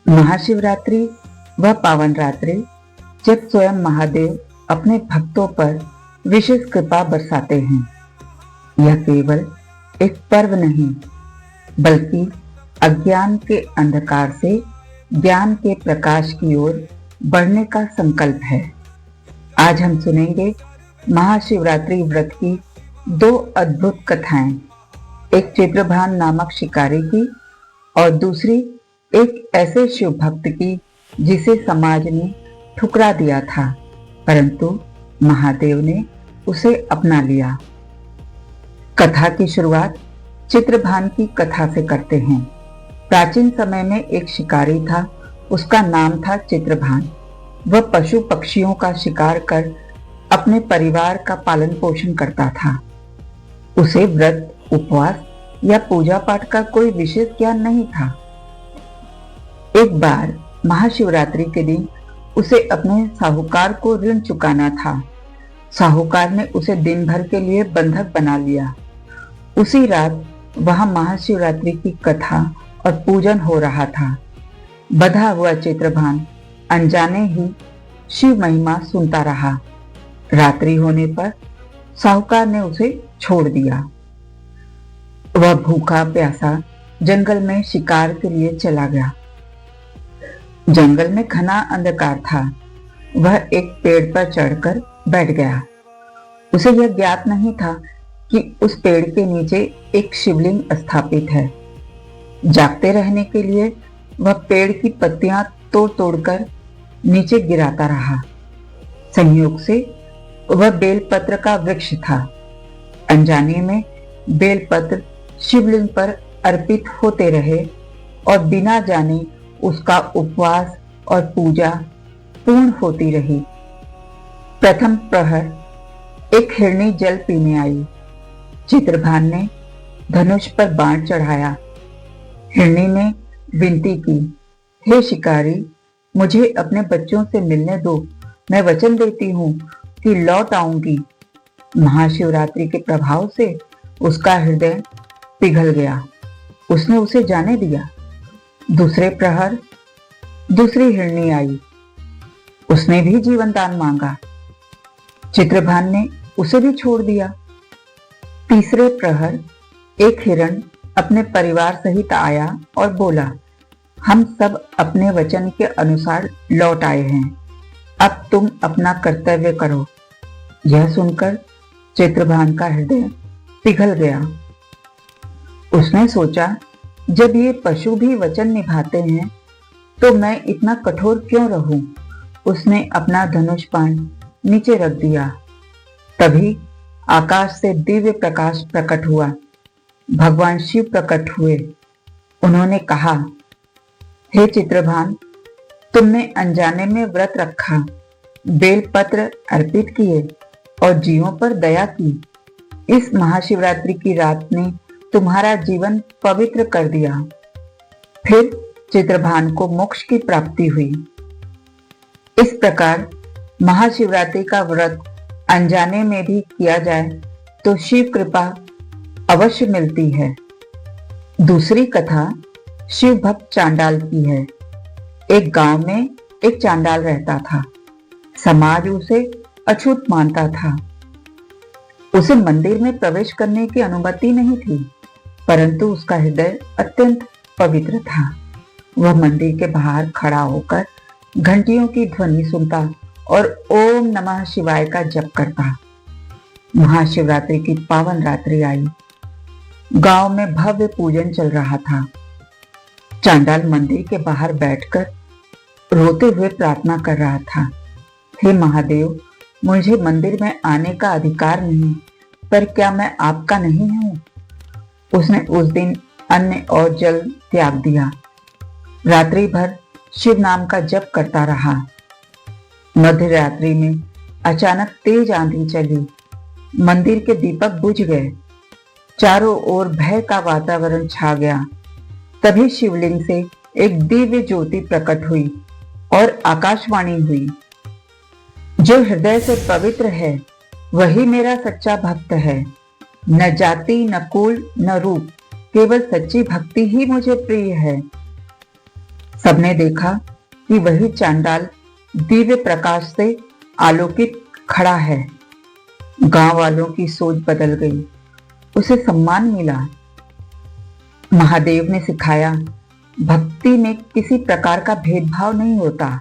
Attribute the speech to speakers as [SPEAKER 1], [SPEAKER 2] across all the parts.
[SPEAKER 1] महाशिवरात्रि वह पावन रात्रि जब स्वयं महादेव अपने भक्तों पर विशेष कृपा बरसाते हैं। यह केवल एक पर्व नहीं बल्कि अज्ञान के अंधकार से ज्ञान के प्रकाश की ओर बढ़ने का संकल्प है। आज हम सुनेंगे महाशिवरात्रि व्रत की दो अद्भुत कथाएं, एक चित्रभान नामक शिकारी की और दूसरी एक ऐसे शिव भक्त की जिसे समाज ने ठुकरा दिया था, परंतु महादेव ने उसे अपना लिया। कथा की शुरुआत चित्रभान की कथा से करते हैं। प्राचीन समय में एक शिकारी था, उसका नाम था चित्रभान। वह पशु पक्षियों का शिकार कर अपने परिवार का पालन पोषण करता था। उसे व्रत, उपवास या पूजा पाठ का कोई विशेष ज्ञान नहीं था। एक बार महाशिवरात्रि के दिन उसे अपने साहूकार को ऋण चुकाना था। साहूकार ने उसे दिन भर के लिए बंधक बना लिया। उसी रात वहां महाशिवरात्रि की कथा और पूजन हो रहा था। बंधा हुआ चित्रभान अनजाने ही शिव महिमा सुनता रहा। रात्रि होने पर साहूकार ने उसे छोड़ दिया। वह भूखा प्यासा जंगल में शिकार के लिए चला गया। जंगल में घना अंधकार था। वह एक पेड़ पर चढ़कर बैठ गया। उसे यह ज्ञात नहीं था कि उस पेड़ के नीचे एक शिवलिंग स्थापित है। जागते रहने के लिए वह पेड़ की पत्तियां तोड़ तोड़कर नीचे गिराता रहा। संयोग से वह बेलपत्र का वृक्ष था। अनजाने में बेलपत्र शिवलिंग पर अर्पित होते रहे और बिना जाने उसका उपवास और पूजा पूर्ण होती रही। प्रथम प्रहर एक हिरनी जल पीने आई। चित्रभान ने धनुष पर बाण चढ़ाया। हिरनी ने विनती की, हे शिकारी, मुझे अपने बच्चों से मिलने दो। मैं वचन देती हूँ कि लौट आऊंगी। महाशिवरात्रि के प्रभाव से उसका हृदय पिघल गया। उसने उसे जाने दिया। दूसरे प्रहर दूसरी हिरनी आई। उसने भी जीवन दान मांगा। चित्रभान ने उसे भी छोड़ दिया। तीसरे प्रहर एक हिरण अपने परिवार सहित आया और बोला, हम सब अपने वचन के अनुसार लौट आए हैं। अब तुम अपना कर्तव्य करो। यह सुनकर चित्रभान का हृदय पिघल गया। उसने सोचा, जब ये पशु भी वचन निभाते हैं तो मैं इतना कठोर क्यों रहूं? उसने अपना धनुष बाण नीचे रख दिया। तभी आकाश से दिव्य प्रकाश प्रकट हुआ। भगवान शिव प्रकट हुए। उन्होंने कहा, हे चित्रभान, तुमने अनजाने में व्रत रखा, बेलपत्र अर्पित किए और जीवों पर दया की। इस महाशिवरात्रि की रात ने तुम्हारा जीवन पवित्र कर दिया। फिर चित्रभान को मोक्ष की प्राप्ति हुई। इस प्रकार महाशिवरात्रि का व्रत अनजाने में भी किया जाए तो शिव कृपा अवश्य मिलती है। दूसरी कथा शिव भक्त चांडाल की है। एक गांव में एक चांडाल रहता था। समाज उसे अछूत मानता था। उसे मंदिर में प्रवेश करने की अनुमति नहीं थी, परंतु उसका हृदय अत्यंत पवित्र था। वह मंदिर के बाहर खड़ा होकर घंटियों की ध्वनि सुनता और ओम नमः शिवाय का जप करता। महाशिवरात्रि की पावन रात्रि आई। गांव में भव्य पूजन चल रहा था। चांडाल मंदिर के बाहर बैठकर रोते हुए प्रार्थना कर रहा था, हे महादेव, मुझे मंदिर में आने का अधिकार नहीं, पर क्या मैं आपका नहीं हूं? उसने उस दिन अन्न और जल त्याग दिया। रात्रि भर शिव नाम का जप करता रहा। मध्य रात्रि में अचानक तेज आंधी चली। मंदिर के दीपक बुझ गए। चारों ओर भय का वातावरण छा गया। तभी शिवलिंग से एक दिव्य ज्योति प्रकट हुई और आकाशवाणी हुई, जो हृदय से पवित्र है वही मेरा सच्चा भक्त है। न जाति, न कुल, न रूप, केवल सच्ची भक्ति ही मुझे प्रिय है। सबने देखा कि वही चांडाल दिव्य प्रकाश से आलोकित खड़ा है। गांव वालों की सोच बदल गई, उसे सम्मान मिला। महादेव ने सिखाया, भक्ति में किसी प्रकार का भेदभाव नहीं होता।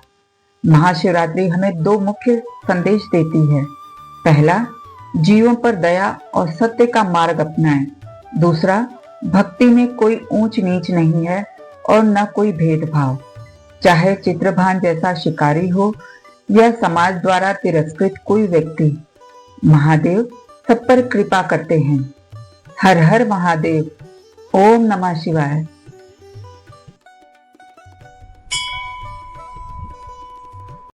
[SPEAKER 1] महाशिवरात्रि हमें दो मुख्य संदेश देती है। पहला, जीवों पर दया और सत्य का मार्ग अपनाएं। दूसरा, भक्ति में कोई ऊंच नीच नहीं है और न कोई भेदभाव। चाहे चित्रभान जैसा शिकारी हो या समाज द्वारा तिरस्कृत कोई व्यक्ति, महादेव सब पर कृपा करते हैं। हर हर महादेव। ओम नमः शिवाय।